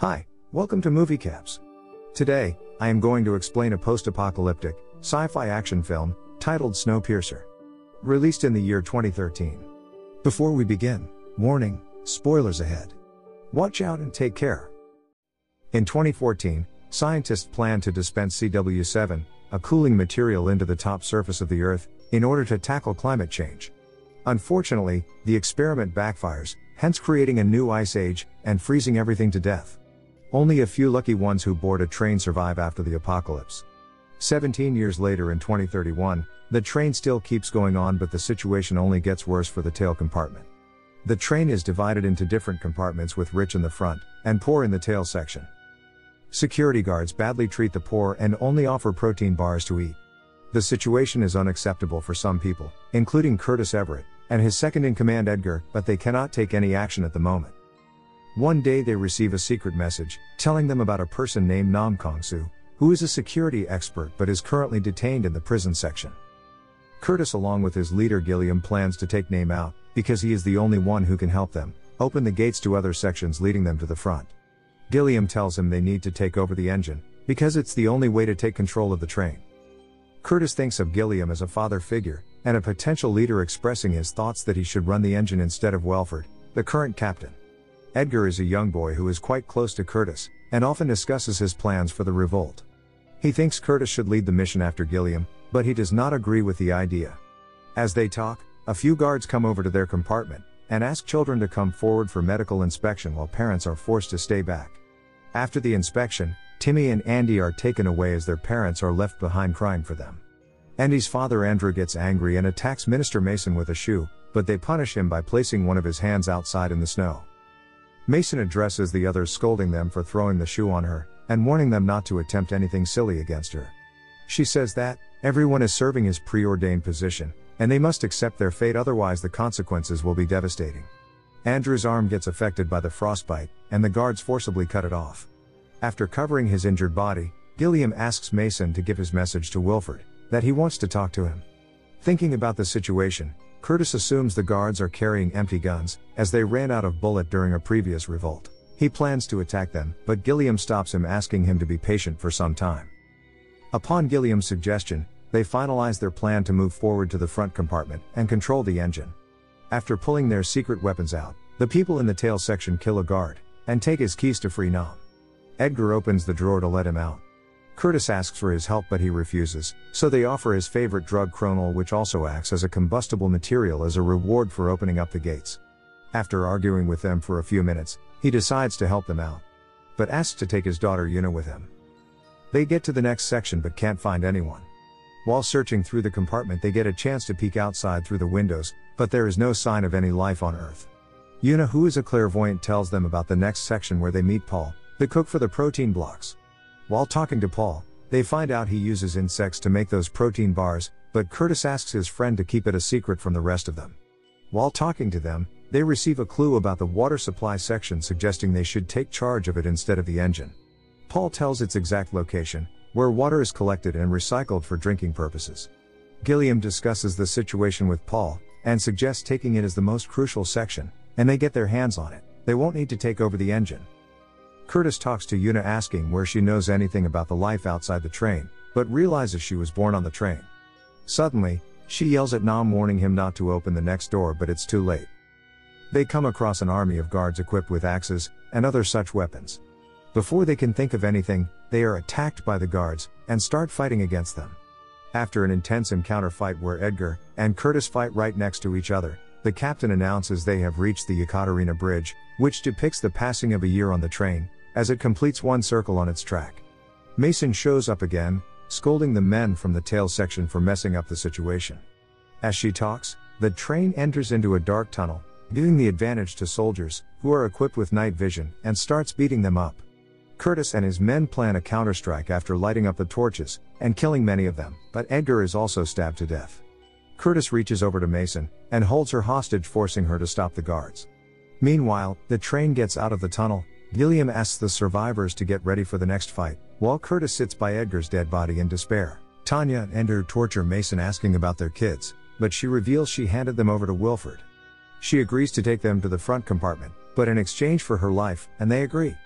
Hi, welcome to Movie Caps. Today, I am going to explain a post-apocalyptic, sci-fi action film, titled Snowpiercer. Released in the year 2013. Before we begin, warning, spoilers ahead. Watch out and take care. In 2014, scientists planned to dispense CW7, a cooling material into the top surface of the Earth, in order to tackle climate change. Unfortunately, the experiment backfires, hence creating a new ice age, and freezing everything to death. Only a few lucky ones who board a train survive after the apocalypse. 17 years later in 2031, the train still keeps going on, but the situation only gets worse for the tail compartment. The train is divided into different compartments with rich in the front, and poor in the tail section. Security guards badly treat the poor and only offer protein bars to eat. The situation is unacceptable for some people, including Curtis Everett, and his second-in-command Edgar, but they cannot take any action at the moment. One day they receive a secret message, telling them about a person named Nam Kong-soo, who is a security expert but is currently detained in the prison section. Curtis along with his leader Gilliam plans to take Nam out, because he is the only one who can help them, open the gates to other sections leading them to the front. Gilliam tells him they need to take over the engine, because it's the only way to take control of the train. Curtis thinks of Gilliam as a father figure, and a potential leader expressing his thoughts that he should run the engine instead of Welford, the current captain. Edgar is a young boy who is quite close to Curtis, and often discusses his plans for the revolt. He thinks Curtis should lead the mission after Gilliam, but he does not agree with the idea. As they talk, a few guards come over to their compartment, and ask children to come forward for medical inspection while parents are forced to stay back. After the inspection, Timmy and Andy are taken away as their parents are left behind crying for them. Andy's father Andrew gets angry and attacks Minister Mason with a shoe, but they punish him by placing one of his hands outside in the snow. Mason addresses the others, scolding them for throwing the shoe on her, and warning them not to attempt anything silly against her. She says that everyone is serving his preordained position, and they must accept their fate, otherwise the consequences will be devastating. Andrew's arm gets affected by the frostbite, and the guards forcibly cut it off. After covering his injured body, Gilliam asks Mason to give his message to Wilford, that he wants to talk to him. Thinking about the situation, Curtis assumes the guards are carrying empty guns, as they ran out of bullet during a previous revolt. He plans to attack them, but Gilliam stops him, asking him to be patient for some time. Upon Gilliam's suggestion, they finalize their plan to move forward to the front compartment and control the engine. After pulling their secret weapons out, the people in the tail section kill a guard, and take his keys to free Nam. Edgar opens the drawer to let him out. Curtis asks for his help, but he refuses, so they offer his favorite drug, Chronol, which also acts as a combustible material, as a reward for opening up the gates. After arguing with them for a few minutes, he decides to help them out, but asks to take his daughter Yuna with him. They get to the next section but can't find anyone. While searching through the compartment, they get a chance to peek outside through the windows, but there is no sign of any life on Earth. Yuna, who is a clairvoyant, tells them about the next section where they meet Paul, the cook for the protein blocks. While talking to Paul, they find out he uses insects to make those protein bars, but Curtis asks his friend to keep it a secret from the rest of them. While talking to them, they receive a clue about the water supply section, suggesting they should take charge of it instead of the engine. Paul tells its exact location, where water is collected and recycled for drinking purposes. Gilliam discusses the situation with Paul, and suggests taking it as the most crucial section, and they get their hands on it. They won't need to take over the engine. Curtis talks to Yuna, asking where she knows anything about the life outside the train, but realizes she was born on the train. Suddenly, she yells at Nam, warning him not to open the next door, but it's too late. They come across an army of guards equipped with axes, and other such weapons. Before they can think of anything, they are attacked by the guards, and start fighting against them. After an intense encounter fight where Edgar and Curtis fight right next to each other, the captain announces they have reached the Yekaterina Bridge, which depicts the passing of a year on the train, as it completes one circle on its track. Mason shows up again, scolding the men from the tail section for messing up the situation. As she talks, the train enters into a dark tunnel, giving the advantage to soldiers, who are equipped with night vision, and starts beating them up. Curtis and his men plan a counterstrike after lighting up the torches, and killing many of them, but Edgar is also stabbed to death. Curtis reaches over to Mason, and holds her hostage, forcing her to stop the guards. Meanwhile, the train gets out of the tunnel. Gilliam asks the survivors to get ready for the next fight, while Curtis sits by Edgar's dead body in despair. Tanya and Andrew torture Mason, asking about their kids, but she reveals she handed them over to Wilford. She agrees to take them to the front compartment, but in exchange for her life, and they agree.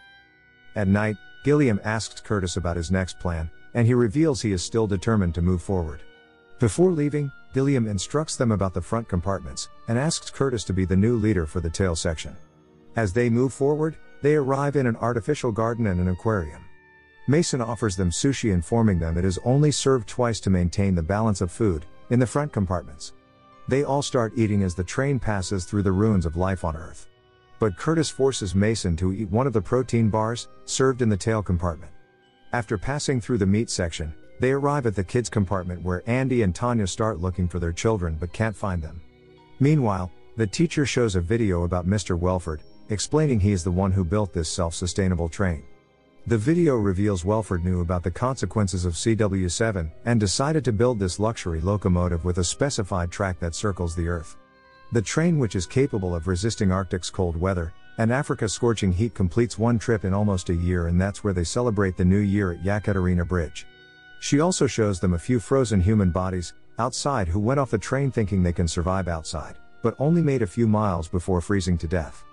At night, Gilliam asks Curtis about his next plan, and he reveals he is still determined to move forward. Before leaving, Gilliam instructs them about the front compartments, and asks Curtis to be the new leader for the tail section. As they move forward, they arrive in an artificial garden and an aquarium. Mason offers them sushi, informing them it is only served twice to maintain the balance of food in the front compartments. They all start eating as the train passes through the ruins of life on Earth. But Curtis forces Mason to eat one of the protein bars served in the tail compartment. After passing through the meat section, they arrive at the kids compartment where Andy and Tanya start looking for their children but can't find them. Meanwhile, the teacher shows a video about Mr. Welford, explaining he is the one who built this self-sustainable train. The video reveals Welford knew about the consequences of CW7 and decided to build this luxury locomotive with a specified track that circles the Earth. The train, which is capable of resisting Arctic's cold weather and Africa's scorching heat, completes one trip in almost a year, and that's where they celebrate the new year at Yekaterina Bridge. She also shows them a few frozen human bodies outside who went off the train thinking they can survive outside, but only made a few miles before freezing to death.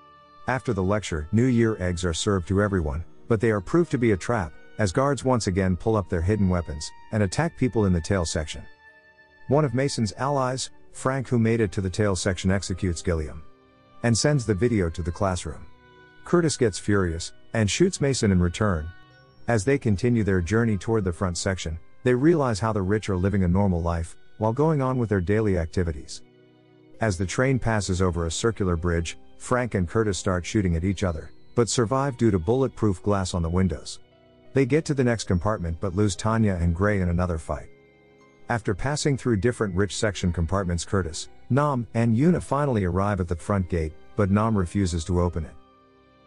After the lecture, New Year eggs are served to everyone, but they are proved to be a trap, as guards once again pull up their hidden weapons and attack people in the tail section. One of Mason's allies, Frank, who made it to the tail section, executes Gilliam and sends the video to the classroom. Curtis gets furious and shoots Mason in return. As they continue their journey toward the front section, they realize how the rich are living a normal life while going on with their daily activities. As the train passes over a circular bridge, Frank and Curtis start shooting at each other, but survive due to bulletproof glass on the windows. They get to the next compartment but lose Tanya and Gray in another fight. After passing through different rich section compartments, Curtis, Nam, and Una finally arrive at the front gate, but Nam refuses to open it.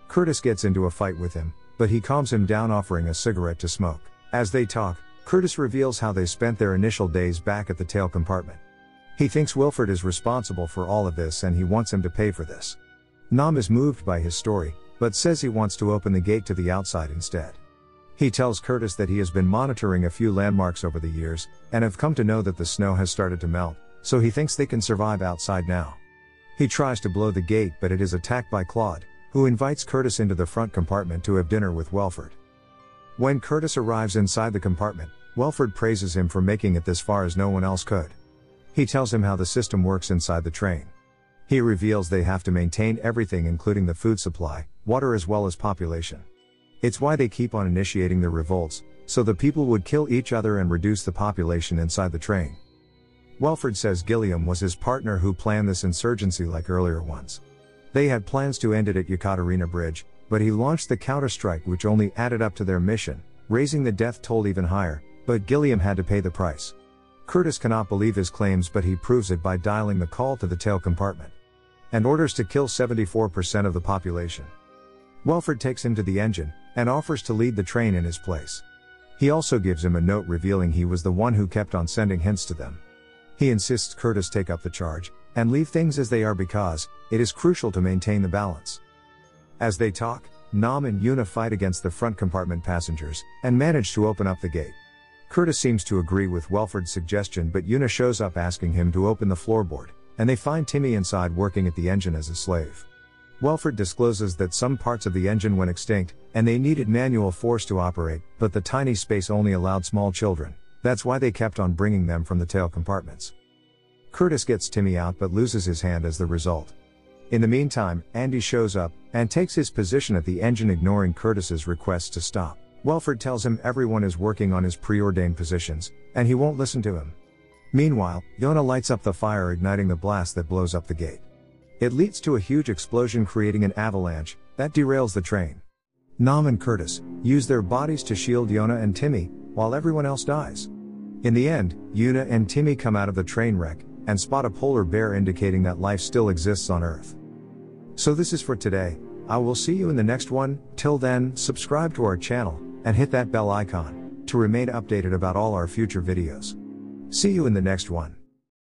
Curtis gets into a fight with him, but he calms him down, offering a cigarette to smoke. As they talk, Curtis reveals how they spent their initial days back at the tail compartment. He thinks Wilford is responsible for all of this and he wants him to pay for this. Nam is moved by his story, but says he wants to open the gate to the outside instead. He tells Curtis that he has been monitoring a few landmarks over the years, and have come to know that the snow has started to melt, so he thinks they can survive outside now. He tries to blow the gate, but it is attacked by Claude, who invites Curtis into the front compartment to have dinner with Welford. When Curtis arrives inside the compartment, Welford praises him for making it this far as no one else could. He tells him how the system works inside the train. He reveals they have to maintain everything, including the food supply, water, as well as population. It's why they keep on initiating the revolts, so the people would kill each other and reduce the population inside the train. Welford says Gilliam was his partner who planned this insurgency like earlier ones. They had plans to end it at Yekaterina Bridge, but he launched the counterstrike, which only added up to their mission, raising the death toll even higher, but Gilliam had to pay the price. Curtis cannot believe his claims, but he proves it by dialing the call to the tail compartment and orders to kill 74% of the population. Welford takes him to the engine and offers to lead the train in his place. He also gives him a note revealing he was the one who kept on sending hints to them. He insists Curtis take up the charge and leave things as they are because it is crucial to maintain the balance. As they talk, Nam and Una fight against the front compartment passengers and manage to open up the gate. Curtis seems to agree with Welford's suggestion, but Una shows up asking him to open the floorboard, and they find Timmy inside working at the engine as a slave. Welford discloses that some parts of the engine went extinct, and they needed manual force to operate, but the tiny space only allowed small children. That's why they kept on bringing them from the tail compartments. Curtis gets Timmy out but loses his hand as the result. In the meantime, Andy shows up and takes his position at the engine, ignoring Curtis's requests to stop. Welford tells him everyone is working on his preordained positions, and he won't listen to him. Meanwhile, Yona lights up the fire, igniting the blast that blows up the gate. It leads to a huge explosion, creating an avalanche that derails the train. Nam and Curtis use their bodies to shield Yona and Timmy, while everyone else dies. In the end, Yuna and Timmy come out of the train wreck and spot a polar bear, indicating that life still exists on Earth. So this is for today. I will see you in the next one. Till then, subscribe to our channel and hit that bell icon to remain updated about all our future videos. See you in the next one.